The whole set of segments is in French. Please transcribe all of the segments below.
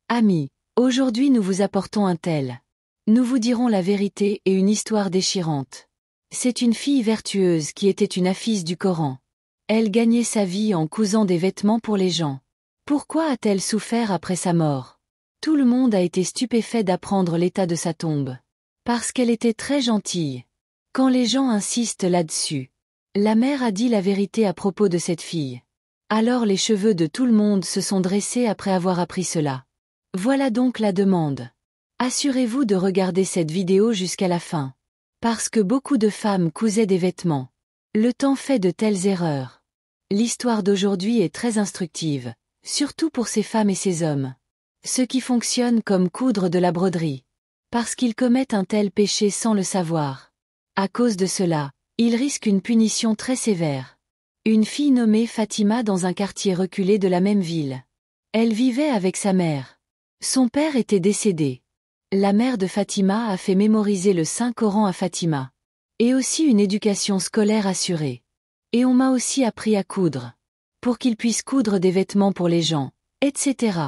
Amis, aujourd'hui nous vous apportons un tel. Nous vous dirons la vérité et une histoire déchirante. C'est une fille vertueuse qui était une hafiz du Coran. Elle gagnait sa vie en cousant des vêtements pour les gens. Pourquoi a-t-elle souffert après sa mort? Tout le monde a été stupéfait d'apprendre l'état de sa tombe. Parce qu'elle était très gentille. Quand les gens insistent là-dessus, la mère a dit la vérité à propos de cette fille. Alors les cheveux de tout le monde se sont dressés après avoir appris cela. Voilà donc la demande. Assurez-vous de regarder cette vidéo jusqu'à la fin. Parce que beaucoup de femmes cousaient des vêtements. Le temps fait de telles erreurs. L'histoire d'aujourd'hui est très instructive, surtout pour ces femmes et ces hommes. Ceux qui fonctionnent comme coudre de la broderie. Parce qu'ils commettent un tel péché sans le savoir. À cause de cela, ils risquent une punition très sévère. Une fille nommée Fatima dans un quartier reculé de la même ville. Elle vivait avec sa mère. Son père était décédé. La mère de Fatima a fait mémoriser le Saint-Coran à Fatima. Et aussi une éducation scolaire assurée. Et on m'a aussi appris à coudre. Pour qu'il puisse coudre des vêtements pour les gens, etc.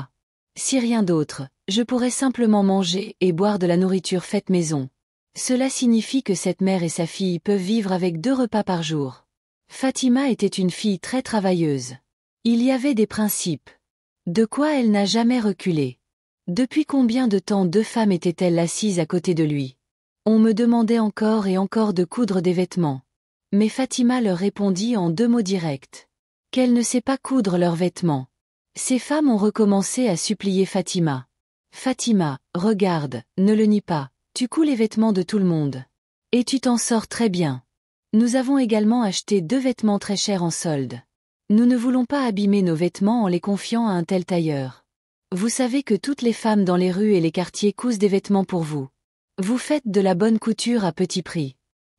Si rien d'autre, je pourrais simplement manger et boire de la nourriture faite maison. Cela signifie que cette mère et sa fille peuvent vivre avec 2 repas par jour. Fatima était une fille très travailleuse. Il y avait des principes. De quoi elle n'a jamais reculé. Depuis combien de temps 2 femmes étaient-elles assises à côté de lui? On me demandait encore et encore de coudre des vêtements. Mais Fatima leur répondit en 2 mots directs. Qu'elle ne sait pas coudre leurs vêtements. Ces femmes ont recommencé à supplier Fatima. Fatima, regarde, ne le nie pas, tu couds les vêtements de tout le monde. Et tu t'en sors très bien. Nous avons également acheté 2 vêtements très chers en solde. Nous ne voulons pas abîmer nos vêtements en les confiant à un tel tailleur. Vous savez que toutes les femmes dans les rues et les quartiers cousent des vêtements pour vous. Vous faites de la bonne couture à petit prix.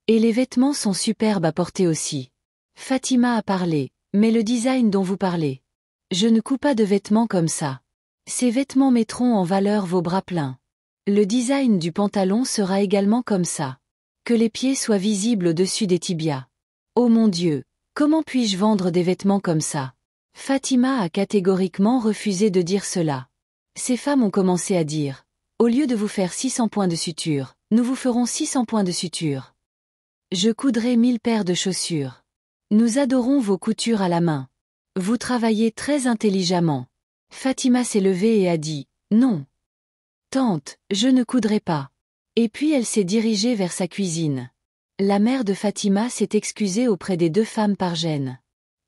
Et les vêtements sont superbes à porter aussi. Fatima a parlé, mais le design dont vous parlez. Je ne couds pas de vêtements comme ça. Ces vêtements mettront en valeur vos bras pleins. Le design du pantalon sera également comme ça. Que les pieds soient visibles au-dessus des tibias. Oh mon Dieu, comment puis-je vendre des vêtements comme ça? Fatima a catégoriquement refusé de dire cela. Ces femmes ont commencé à dire, au lieu de vous faire 600 points de suture, nous vous ferons 600 points de suture. Je coudrai 1000 paires de chaussures. Nous adorons vos coutures à la main. Vous travaillez très intelligemment. Fatima s'est levée et a dit, non. Tante, je ne coudrai pas. Et puis elle s'est dirigée vers sa cuisine. La mère de Fatima s'est excusée auprès des 2 femmes par gêne.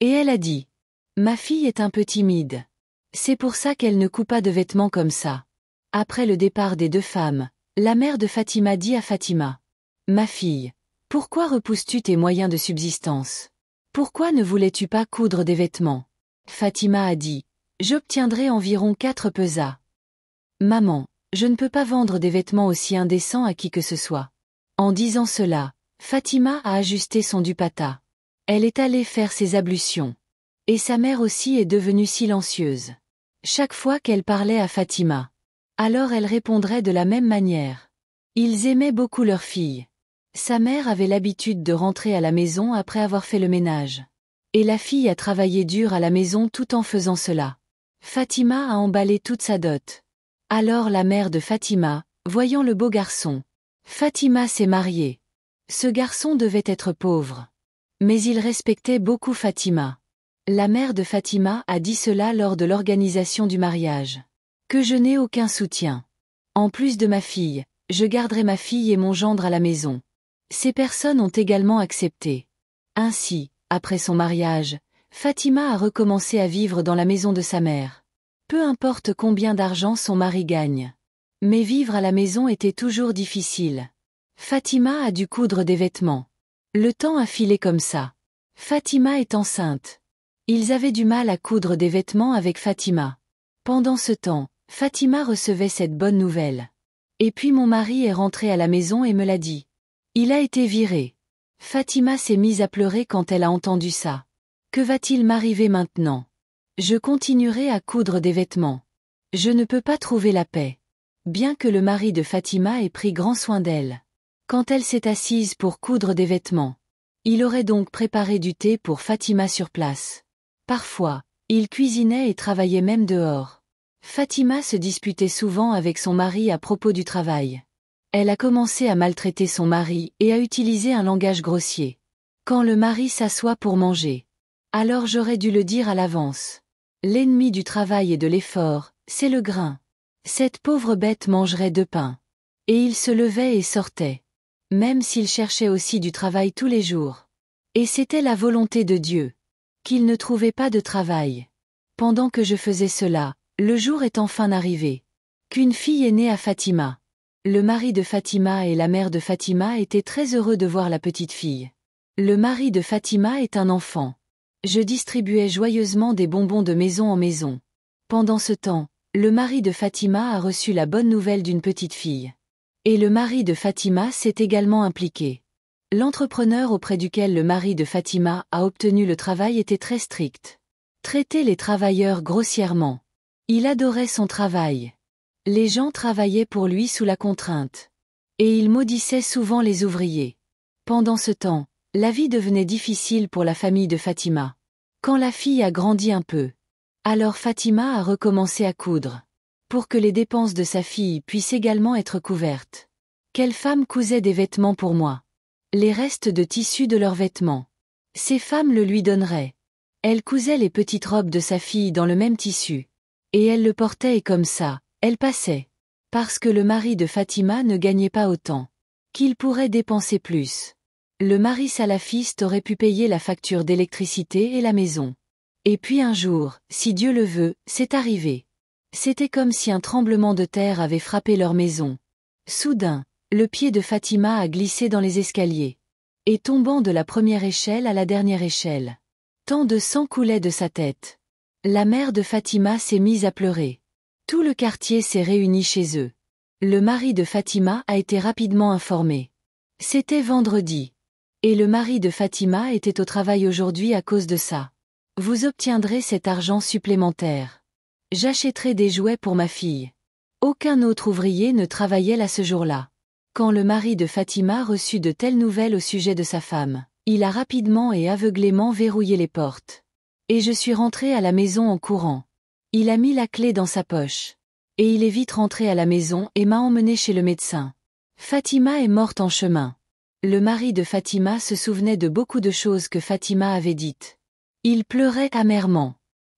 Et elle a dit, ma fille est un peu timide. C'est pour ça qu'elle ne coud pas de vêtements comme ça. Après le départ des 2 femmes, la mère de Fatima dit à Fatima, ma fille, pourquoi repousses-tu tes moyens de subsistance? Pourquoi ne voulais-tu pas coudre des vêtements? Fatima a dit, j'obtiendrai environ 4 pesas. Maman, je ne peux pas vendre des vêtements aussi indécents à qui que ce soit. En disant cela, Fatima a ajusté son dupatta. Elle est allée faire ses ablutions. Et sa mère aussi est devenue silencieuse. Chaque fois qu'elle parlait à Fatima, alors elle répondrait de la même manière. Ils aimaient beaucoup leur fille. Sa mère avait l'habitude de rentrer à la maison après avoir fait le ménage. Et la fille a travaillé dur à la maison tout en faisant cela. Fatima a emballé toute sa dot. Alors la mère de Fatima, voyant le beau garçon. Fatima s'est mariée. Ce garçon devait être pauvre. Mais il respectait beaucoup Fatima. La mère de Fatima a dit cela lors de l'organisation du mariage. Que je n'ai aucun soutien. En plus de ma fille, je garderai ma fille et mon gendre à la maison. Ces personnes ont également accepté. Ainsi, après son mariage, Fatima a recommencé à vivre dans la maison de sa mère. Peu importe combien d'argent son mari gagne. Mais vivre à la maison était toujours difficile. Fatima a dû coudre des vêtements. Le temps a filé comme ça. Fatima est enceinte. Ils avaient du mal à coudre des vêtements avec Fatima. Pendant ce temps, Fatima recevait cette bonne nouvelle. Et puis mon mari est rentré à la maison et me l'a dit. Il a été viré. Fatima s'est mise à pleurer quand elle a entendu ça. Que va-t-il m'arriver maintenant? Je continuerai à coudre des vêtements. Je ne peux pas trouver la paix. Bien que le mari de Fatima ait pris grand soin d'elle. Quand elle s'est assise pour coudre des vêtements. Il aurait donc préparé du thé pour Fatima sur place. Parfois, il cuisinait et travaillait même dehors. Fatima se disputait souvent avec son mari à propos du travail. Elle a commencé à maltraiter son mari et à utiliser un langage grossier. Quand le mari s'assoit pour manger. Alors j'aurais dû le dire à l'avance. L'ennemi du travail et de l'effort, c'est le grain. Cette pauvre bête mangerait 2 pains. Et il se levait et sortait. Même s'il cherchait aussi du travail tous les jours. Et c'était la volonté de Dieu. Qu'il ne trouvait pas de travail. Pendant que je faisais cela, le jour est enfin arrivé. Qu'une fille est née à Fatima. Le mari de Fatima et la mère de Fatima étaient très heureux de voir la petite fille. Le mari de Fatima est un enfant. Je distribuais joyeusement des bonbons de maison en maison. Pendant ce temps, le mari de Fatima a reçu la bonne nouvelle d'une petite fille. Et le mari de Fatima s'est également impliqué. L'entrepreneur auprès duquel le mari de Fatima a obtenu le travail était très strict. Traitait les travailleurs grossièrement. Il adorait son travail. Les gens travaillaient pour lui sous la contrainte. Et il maudissait souvent les ouvriers. Pendant ce temps, la vie devenait difficile pour la famille de Fatima. Quand la fille a grandi un peu, alors Fatima a recommencé à coudre. Pour que les dépenses de sa fille puissent également être couvertes. Quelle femme cousait des vêtements pour moi? Les restes de tissu de leurs vêtements. Ces femmes le lui donneraient. Elle cousait les petites robes de sa fille dans le même tissu. Et elle le portait et comme ça, elle passait. Parce que le mari de Fatima ne gagnait pas autant. Qu'il pourrait dépenser plus. Le mari salafiste aurait pu payer la facture d'électricité et la maison. Et puis un jour, si Dieu le veut, c'est arrivé. C'était comme si un tremblement de terre avait frappé leur maison. Soudain, le pied de Fatima a glissé dans les escaliers. Et tombant de la première échelle à la dernière échelle. Tant de sang coulait de sa tête. La mère de Fatima s'est mise à pleurer. Tout le quartier s'est réuni chez eux. Le mari de Fatima a été rapidement informé. C'était vendredi. Et le mari de Fatima était au travail aujourd'hui à cause de ça. Vous obtiendrez cet argent supplémentaire. J'achèterai des jouets pour ma fille. Aucun autre ouvrier ne travaillait là ce jour-là. Quand le mari de Fatima reçut de telles nouvelles au sujet de sa femme, il a rapidement et aveuglément verrouillé les portes. Et je suis rentré à la maison en courant. Il a mis la clé dans sa poche. Et il est vite rentré à la maison et m'a emmené chez le médecin. Fatima est morte en chemin. Le mari de Fatima se souvenait de beaucoup de choses que Fatima avait dites. Il pleurait amèrement.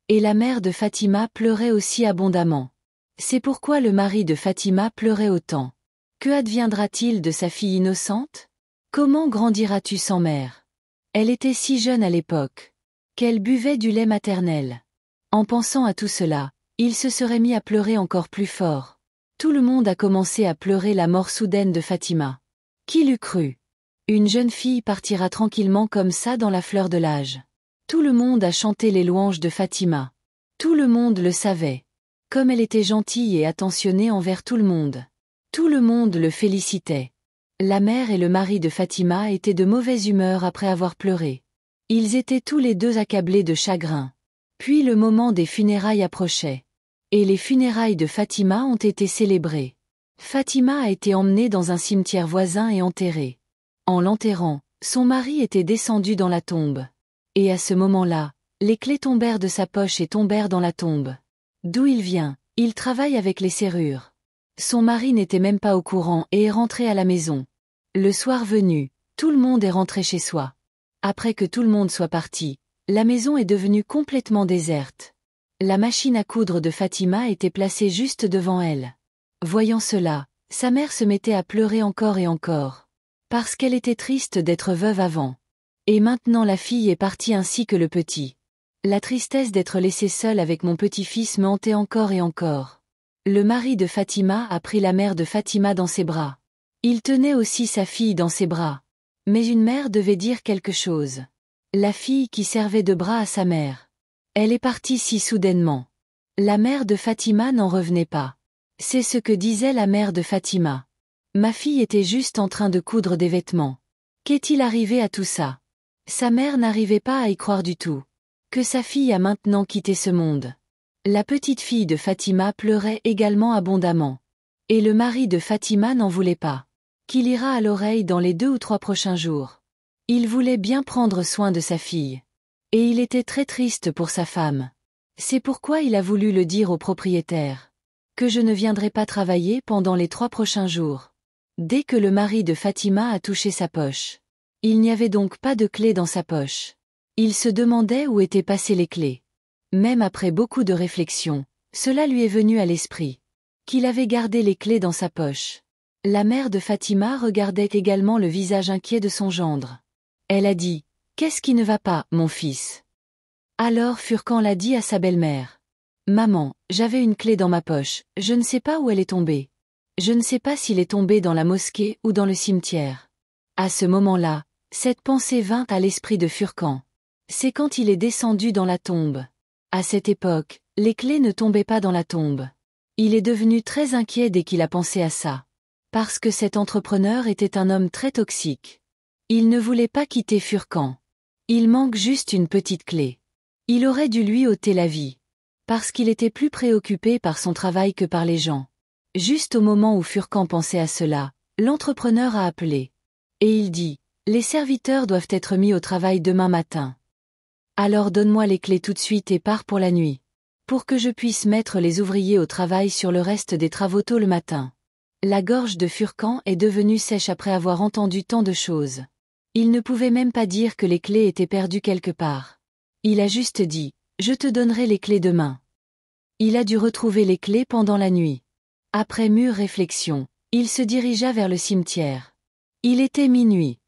Et la mère de Fatima pleurait aussi abondamment. C'est pourquoi le mari de Fatima pleurait autant. Que adviendra-t-il de sa fille innocente? Comment grandira-tu sans mère? Elle était si jeune à l'époque. Qu'elle buvait du lait maternel. En pensant à tout cela, il se serait mis à pleurer encore plus fort. Tout le monde a commencé à pleurer la mort soudaine de Fatima. Qui l'eût cru? Une jeune fille partira tranquillement comme ça dans la fleur de l'âge. Tout le monde a chanté les louanges de Fatima. Tout le monde le savait. Comme elle était gentille et attentionnée envers tout le monde. Tout le monde le félicitait. La mère et le mari de Fatima étaient de mauvaise humeur après avoir pleuré. Ils étaient tous les deux accablés de chagrin. Puis le moment des funérailles approchait. Et les funérailles de Fatima ont été célébrées. Fatima a été emmenée dans un cimetière voisin et enterrée. En l'enterrant, son mari était descendu dans la tombe. Et à ce moment-là, les clés tombèrent de sa poche et tombèrent dans la tombe. D'où il vient, il travaille avec les serrures. Son mari n'était même pas au courant et est rentré à la maison. Le soir venu, tout le monde est rentré chez soi. Après que tout le monde soit parti, la maison est devenue complètement déserte. La machine à coudre de Fatima était placée juste devant elle. Voyant cela, sa mère se mettait à pleurer encore et encore. Parce qu'elle était triste d'être veuve avant. Et maintenant la fille est partie ainsi que le petit. La tristesse d'être laissée seule avec mon petit-fils me hantait encore et encore. Le mari de Fatima a pris la mère de Fatima dans ses bras. Il tenait aussi sa fille dans ses bras. Mais une mère devait dire quelque chose. La fille qui servait de bras à sa mère. Elle est partie si soudainement. La mère de Fatima n'en revenait pas. C'est ce que disait la mère de Fatima. Ma fille était juste en train de coudre des vêtements. Qu'est-il arrivé à tout ça? Sa mère n'arrivait pas à y croire du tout. Que sa fille a maintenant quitté ce monde. La petite fille de Fatima pleurait également abondamment. Et le mari de Fatima n'en voulait pas. Qu'il ira à l'oreille dans les 2 ou 3 prochains jours. Il voulait bien prendre soin de sa fille. Et il était très triste pour sa femme. C'est pourquoi il a voulu le dire au propriétaire. Que je ne viendrai pas travailler pendant les 3 prochains jours. Dès que le mari de Fatima a touché sa poche. Il n'y avait donc pas de clé dans sa poche. Il se demandait où étaient passées les clés. Même après beaucoup de réflexion, cela lui est venu à l'esprit. Qu'il avait gardé les clés dans sa poche. La mère de Fatima regardait également le visage inquiet de son gendre. Elle a dit, « Qu'est-ce qui ne va pas, mon fils ?» Alors Furcan l'a dit à sa belle-mère. « Maman, j'avais une clé dans ma poche, je ne sais pas où elle est tombée. Je ne sais pas s'il est tombé dans la mosquée ou dans le cimetière. » À ce moment-là, cette pensée vint à l'esprit de Furcan. C'est quand il est descendu dans la tombe. À cette époque, les clés ne tombaient pas dans la tombe. Il est devenu très inquiet dès qu'il a pensé à ça. Parce que cet entrepreneur était un homme très toxique. Il ne voulait pas quitter Furcan. Il manque juste une petite clé. Il aurait dû lui ôter la vie. Parce qu'il était plus préoccupé par son travail que par les gens. Juste au moment où Furcan pensait à cela, l'entrepreneur a appelé. Et il dit, « Les serviteurs doivent être mis au travail demain matin. Alors donne-moi les clés tout de suite et pars pour la nuit. Pour que je puisse mettre les ouvriers au travail sur le reste des travaux tôt le matin. » La gorge de Furcan est devenue sèche après avoir entendu tant de choses. Il ne pouvait même pas dire que les clés étaient perdues quelque part. Il a juste dit, « Je te donnerai les clés demain. » Il a dû retrouver les clés pendant la nuit. Après mûre réflexion, il se dirigea vers le cimetière. Il était minuit.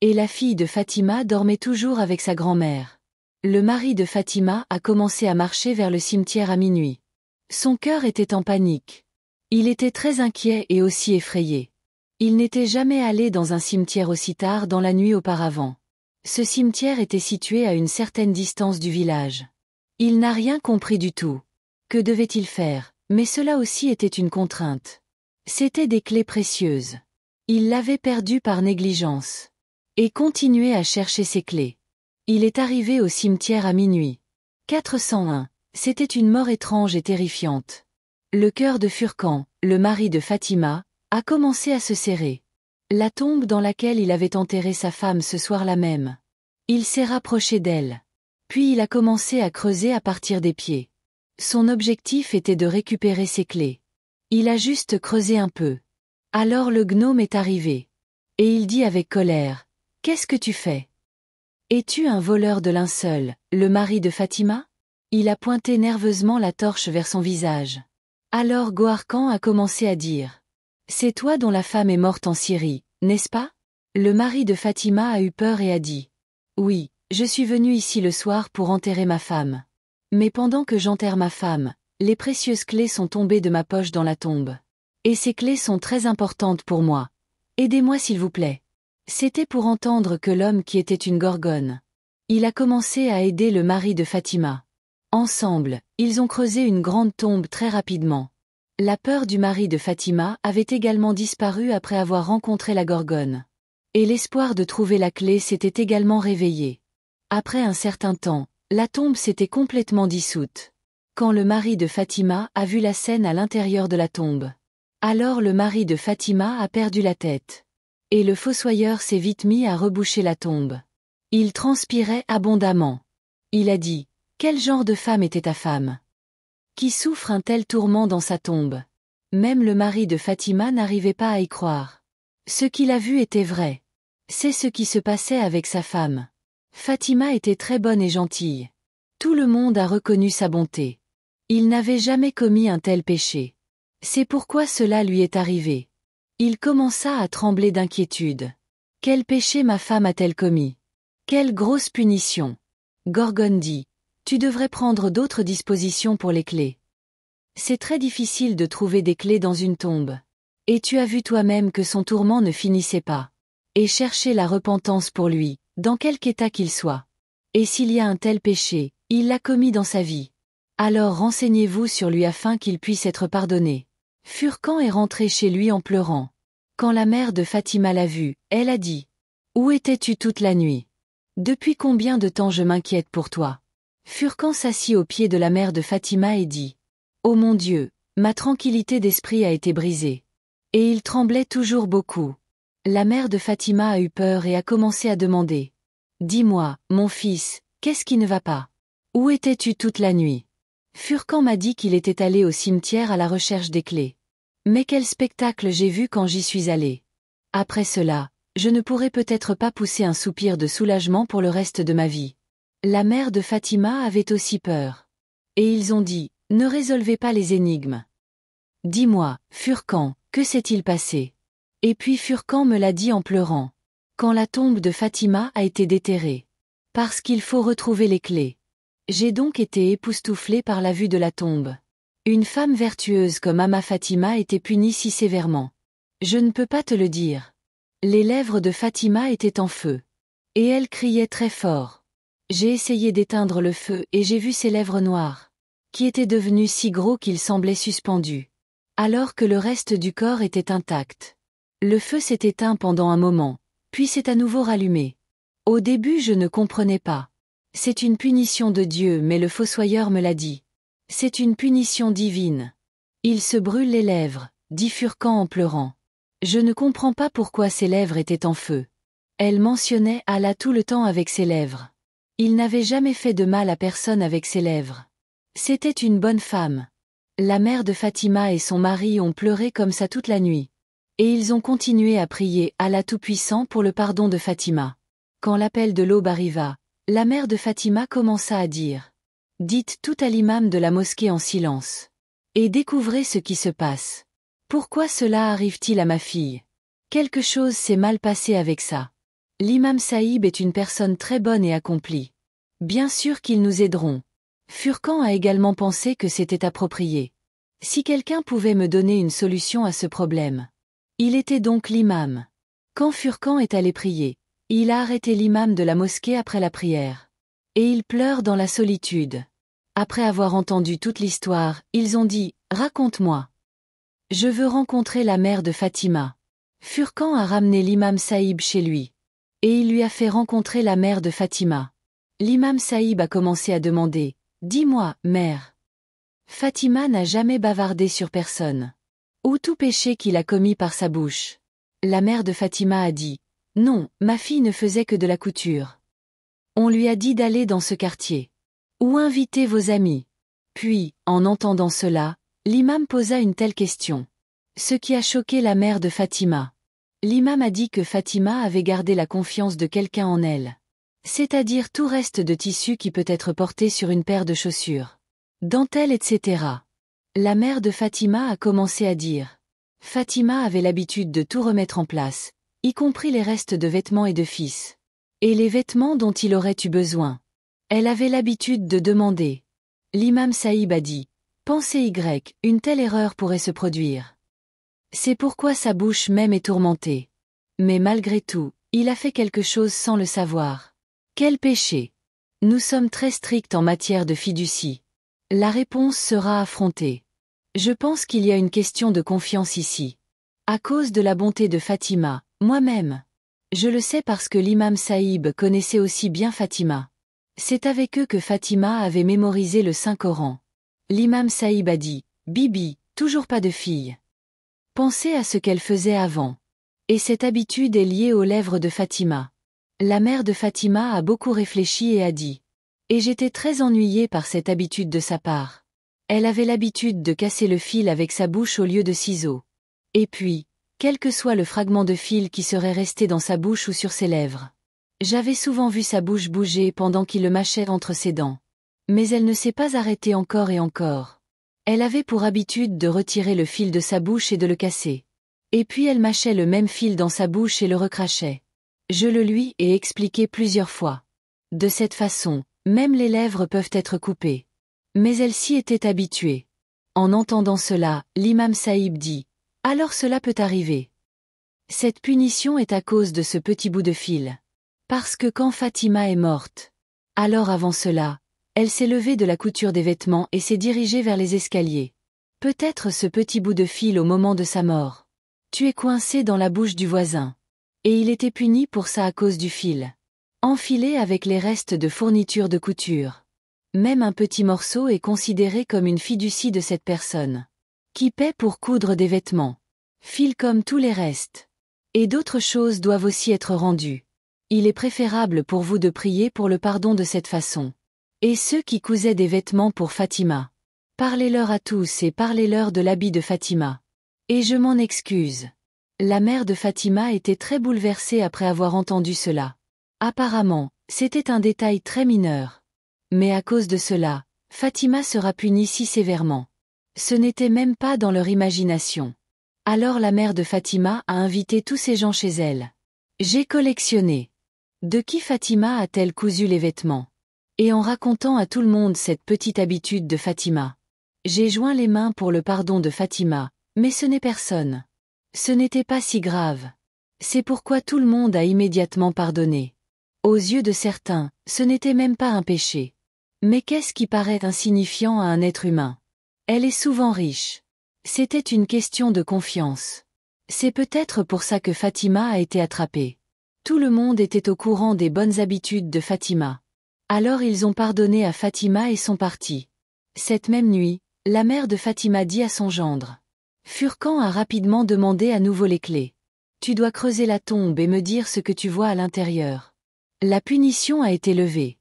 Et la fille de Fatima dormait toujours avec sa grand-mère. Le mari de Fatima a commencé à marcher vers le cimetière à minuit. Son cœur était en panique. Il était très inquiet et aussi effrayé. Il n'était jamais allé dans un cimetière aussi tard dans la nuit auparavant. Ce cimetière était situé à une certaine distance du village. Il n'a rien compris du tout. Que devait-il faire? Mais cela aussi était une contrainte. C'étaient des clés précieuses. Il l'avait perdue par négligence. Et continuait à chercher ses clés. Il est arrivé au cimetière à minuit. 401. C'était une mort étrange et terrifiante. Le cœur de Furcan, le mari de Fatima, a commencé à se serrer. La tombe dans laquelle il avait enterré sa femme ce soir-là même. Il s'est rapproché d'elle. Puis il a commencé à creuser à partir des pieds. Son objectif était de récupérer ses clés. Il a juste creusé un peu. Alors le gnome est arrivé. Et il dit avec colère, « Qu'est-ce que tu fais? Es-tu un voleur de linceul, le mari de Fatima ?» Il a pointé nerveusement la torche vers son visage. Alors Goarcan a commencé à dire. « C'est toi dont la femme est morte en Syrie, n'est-ce pas ?» Le mari de Fatima a eu peur et a dit. « Oui, je suis venu ici le soir pour enterrer ma femme. Mais pendant que j'enterre ma femme, les précieuses clés sont tombées de ma poche dans la tombe. Et ces clés sont très importantes pour moi. Aidez-moi s'il vous plaît. » C'était pour entendre que l'homme qui était une gorgone. Il a commencé à aider le mari de Fatima. Ensemble, ils ont creusé une grande tombe très rapidement. La peur du mari de Fatima avait également disparu après avoir rencontré la gorgone. Et l'espoir de trouver la clé s'était également réveillé. Après un certain temps, la tombe s'était complètement dissoute. Quand le mari de Fatima a vu la scène à l'intérieur de la tombe. Alors le mari de Fatima a perdu la tête. Et le fossoyeur s'est vite mis à reboucher la tombe. Il transpirait abondamment. Il a dit, « Quel genre de femme était ta femme? Qui souffre un tel tourment dans sa tombe ?» Même le mari de Fatima n'arrivait pas à y croire. Ce qu'il a vu était vrai. C'est ce qui se passait avec sa femme. Fatima était très bonne et gentille. Tout le monde a reconnu sa bonté. Il n'avait jamais commis un tel péché. C'est pourquoi cela lui est arrivé. Il commença à trembler d'inquiétude. Quel péché ma femme a-t-elle commis? Quelle grosse punition! Gorgone dit, tu devrais prendre d'autres dispositions pour les clés. C'est très difficile de trouver des clés dans une tombe. Et tu as vu toi-même que son tourment ne finissait pas. Et chercher la repentance pour lui, dans quelque état qu'il soit. Et s'il y a un tel péché, il l'a commis dans sa vie. Alors renseignez-vous sur lui afin qu'il puisse être pardonné. Furcan est rentré chez lui en pleurant. Quand la mère de Fatima l'a vu, elle a dit. Où étais-tu toute la nuit? Depuis combien de temps je m'inquiète pour toi? Furcan s'assit aux pieds de la mère de Fatima et dit. Oh mon Dieu, ma tranquillité d'esprit a été brisée. Et il tremblait toujours beaucoup. La mère de Fatima a eu peur et a commencé à demander. Dis-moi, mon fils, qu'est-ce qui ne va pas? Où étais-tu toute la nuit? Furcan m'a dit qu'il était allé au cimetière à la recherche des clés. Mais quel spectacle j'ai vu quand j'y suis allé. Après cela, je ne pourrai peut-être pas pousser un soupir de soulagement pour le reste de ma vie. La mère de Fatima avait aussi peur. Et ils ont dit, ne résolvez pas les énigmes. Dis-moi, Furcan, que s'est-il passé? Et puis Furcan me l'a dit en pleurant. Quand la tombe de Fatima a été déterrée. Parce qu'il faut retrouver les clés. J'ai donc été époustouflé par la vue de la tombe. Une femme vertueuse comme Amma Fatima était punie si sévèrement. Je ne peux pas te le dire. Les lèvres de Fatima étaient en feu. Et elle criait très fort. J'ai essayé d'éteindre le feu et j'ai vu ses lèvres noires, qui étaient devenues si gros qu'ils semblaient suspendus. Alors que le reste du corps était intact. Le feu s'est éteint pendant un moment, puis s'est à nouveau rallumé. Au début je ne comprenais pas. C'est une punition de Dieu, mais le fossoyeur me l'a dit. C'est une punition divine. Il se brûle les lèvres, dit Furcan en pleurant. Je ne comprends pas pourquoi ses lèvres étaient en feu. Elle mentionnait Allah tout le temps avec ses lèvres. Il n'avait jamais fait de mal à personne avec ses lèvres. C'était une bonne femme. La mère de Fatima et son mari ont pleuré comme ça toute la nuit. Et ils ont continué à prier Allah Tout-Puissant pour le pardon de Fatima. Quand l'appel de l'aube arriva, la mère de Fatima commença à dire « Dites tout à l'imam de la mosquée en silence. Et découvrez ce qui se passe. Pourquoi cela arrive-t-il à ma fille? Quelque chose s'est mal passé avec ça. L'imam Saïb est une personne très bonne et accomplie. Bien sûr qu'ils nous aideront. » Furcan a également pensé que c'était approprié. Si quelqu'un pouvait me donner une solution à ce problème. Il était donc l'imam. Quand Furcan est allé prier, il a arrêté l'imam de la mosquée après la prière. Et il pleure dans la solitude. Après avoir entendu toute l'histoire, ils ont dit « Raconte-moi. Je veux rencontrer la mère de Fatima. » Furcan a ramené l'imam Saïb chez lui. Et il lui a fait rencontrer la mère de Fatima. L'imam Saïb a commencé à demander « Dis-moi, mère. Fatima n'a jamais bavardé sur personne. Ou tout péché qu'il a commis par sa bouche. » La mère de Fatima a dit « Non, ma fille ne faisait que de la couture. On lui a dit d'aller dans ce quartier. Ou inviter vos amis. » Puis, en entendant cela, l'imam posa une telle question. Ce qui a choqué la mère de Fatima. L'imam a dit que Fatima avait gardé la confiance de quelqu'un en elle. C'est-à-dire tout reste de tissu qui peut être porté sur une paire de chaussures. Dentelle, etc. La mère de Fatima a commencé à dire. Fatima avait l'habitude de tout remettre en place, y compris les restes de vêtements et de fils. Et les vêtements dont il aurait eu besoin. Elle avait l'habitude de demander. L'imam Saïb a dit. Pensez Y, une telle erreur pourrait se produire. C'est pourquoi sa bouche même est tourmentée. Mais malgré tout, il a fait quelque chose sans le savoir. Quel péché? Nous sommes très stricts en matière de fiducie. La réponse sera affrontée. Je pense qu'il y a une question de confiance ici. À cause de la bonté de Fatima, moi-même. Je le sais parce que l'imam Saïb connaissait aussi bien Fatima. C'est avec eux que Fatima avait mémorisé le Saint-Coran. L'imam Saïb a dit, Bibi, toujours pas de fille. Pensez à ce qu'elle faisait avant. Et cette habitude est liée aux lèvres de Fatima. La mère de Fatima a beaucoup réfléchi et a dit. Et j'étais très ennuyée par cette habitude de sa part. Elle avait l'habitude de casser le fil avec sa bouche au lieu de ciseaux. Et puis, quel que soit le fragment de fil qui serait resté dans sa bouche ou sur ses lèvres. J'avais souvent vu sa bouche bouger pendant qu'il le mâchait entre ses dents. Mais elle ne s'est pas arrêtée encore et encore. Elle avait pour habitude de retirer le fil de sa bouche et de le casser. Et puis elle mâchait le même fil dans sa bouche et le recrachait. Je le lui ai expliqué plusieurs fois. De cette façon, même les lèvres peuvent être coupées. Mais elle s'y était habituée. En entendant cela, l'imam Saïb dit « Alors cela peut arriver. Cette punition est à cause de ce petit bout de fil. Parce que quand Fatima est morte, alors avant cela, elle s'est levée de la couture des vêtements et s'est dirigée vers les escaliers. Peut-être ce petit bout de fil au moment de sa mort. Tu es coincé dans la bouche du voisin. Et il était puni pour ça à cause du fil. Enfilé avec les restes de fournitures de couture. Même un petit morceau est considéré comme une fiducie de cette personne. Qui paie pour coudre des vêtements. Fil comme tous les restes. Et d'autres choses doivent aussi être rendues. Il est préférable pour vous de prier pour le pardon de cette façon. Et ceux qui cousaient des vêtements pour Fatima. Parlez-leur à tous et parlez-leur de l'habit de Fatima. Et je m'en excuse. La mère de Fatima était très bouleversée après avoir entendu cela. Apparemment, c'était un détail très mineur. Mais à cause de cela, Fatima sera punie si sévèrement. Ce n'était même pas dans leur imagination. Alors la mère de Fatima a invité tous ces gens chez elle. J'ai collectionné. De qui Fatima a-t-elle cousu les vêtements? Et en racontant à tout le monde cette petite habitude de Fatima. J'ai joint les mains pour le pardon de Fatima, mais ce n'est personne. Ce n'était pas si grave. C'est pourquoi tout le monde a immédiatement pardonné. Aux yeux de certains, ce n'était même pas un péché. Mais qu'est-ce qui paraît insignifiant à un être humain? Elle est souvent riche. C'était une question de confiance. C'est peut-être pour ça que Fatima a été attrapée. Tout le monde était au courant des bonnes habitudes de Fatima. Alors ils ont pardonné à Fatima et sont partis. Cette même nuit, la mère de Fatima dit à son gendre. Furcan a rapidement demandé à nouveau les clés. Tu dois creuser la tombe et me dire ce que tu vois à l'intérieur. La punition a été levée.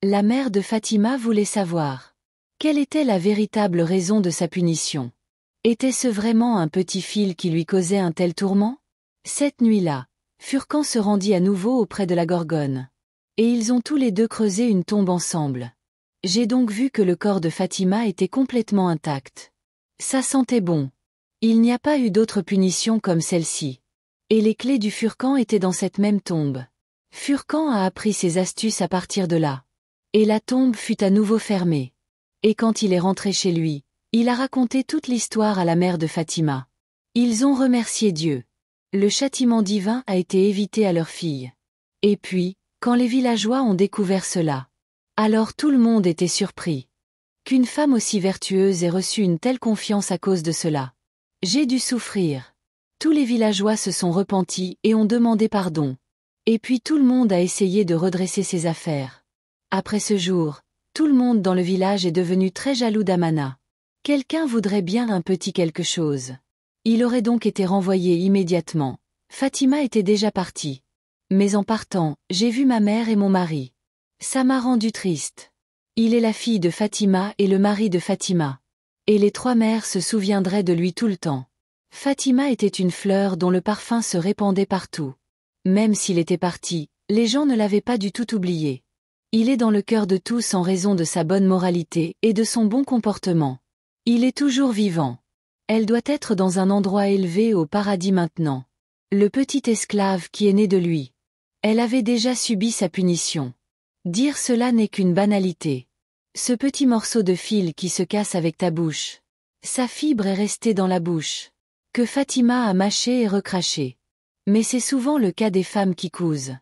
La mère de Fatima voulait savoir. Quelle était la véritable raison de sa punition? Était-ce vraiment un petit fil qui lui causait un tel tourment? Cette nuit-là, Furcan se rendit à nouveau auprès de la Gorgone. Et ils ont tous les deux creusé une tombe ensemble. J'ai donc vu que le corps de Fatima était complètement intact. Ça sentait bon. Il n'y a pas eu d'autre punition comme celle-ci. Et les clés du Furcan étaient dans cette même tombe. Furcan a appris ses astuces à partir de là. Et la tombe fut à nouveau fermée. Et quand il est rentré chez lui, il a raconté toute l'histoire à la mère de Fatima. Ils ont remercié Dieu. Le châtiment divin a été évité à leur fille. Et puis, quand les villageois ont découvert cela, alors tout le monde était surpris. Qu'une femme aussi vertueuse ait reçu une telle confiance à cause de cela. J'ai dû souffrir. Tous les villageois se sont repentis et ont demandé pardon. Et puis tout le monde a essayé de redresser ses affaires. Après ce jour, tout le monde dans le village est devenu très jaloux d'Amana. Quelqu'un voudrait bien un petit quelque chose. Il aurait donc été renvoyé immédiatement. Fatima était déjà partie. Mais en partant, j'ai vu ma mère et mon mari. Ça m'a rendu triste. Il est la fille de Fatima et le mari de Fatima. Et les trois mères se souviendraient de lui tout le temps. Fatima était une fleur dont le parfum se répandait partout. Même s'il était parti, les gens ne l'avaient pas du tout oublié. Il est dans le cœur de tous en raison de sa bonne moralité et de son bon comportement. Il est toujours vivant. Elle doit être dans un endroit élevé au paradis maintenant. Le petit esclave qui est né de lui. Elle avait déjà subi sa punition. Dire cela n'est qu'une banalité. Ce petit morceau de fil qui se casse avec ta bouche. Sa fibre est restée dans la bouche. Que Fatima a mâché et recraché. Mais c'est souvent le cas des femmes qui cousent.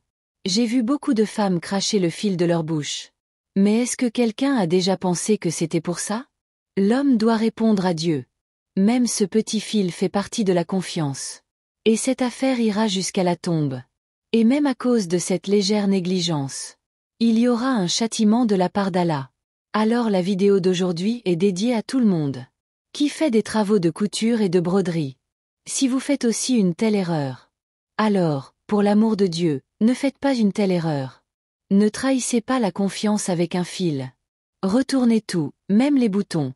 J'ai vu beaucoup de femmes cracher le fil de leur bouche. Mais est-ce que quelqu'un a déjà pensé que c'était pour ça? L'homme doit répondre à Dieu. Même ce petit fil fait partie de la confiance. Et cette affaire ira jusqu'à la tombe. Et même à cause de cette légère négligence. Il y aura un châtiment de la part d'Allah. Alors la vidéo d'aujourd'hui est dédiée à tout le monde. Qui fait des travaux de couture et de broderie. Si vous faites aussi une telle erreur. Alors, pour l'amour de Dieu, ne faites pas une telle erreur. Ne trahissez pas la confiance avec un fil. Retournez tout, même les boutons.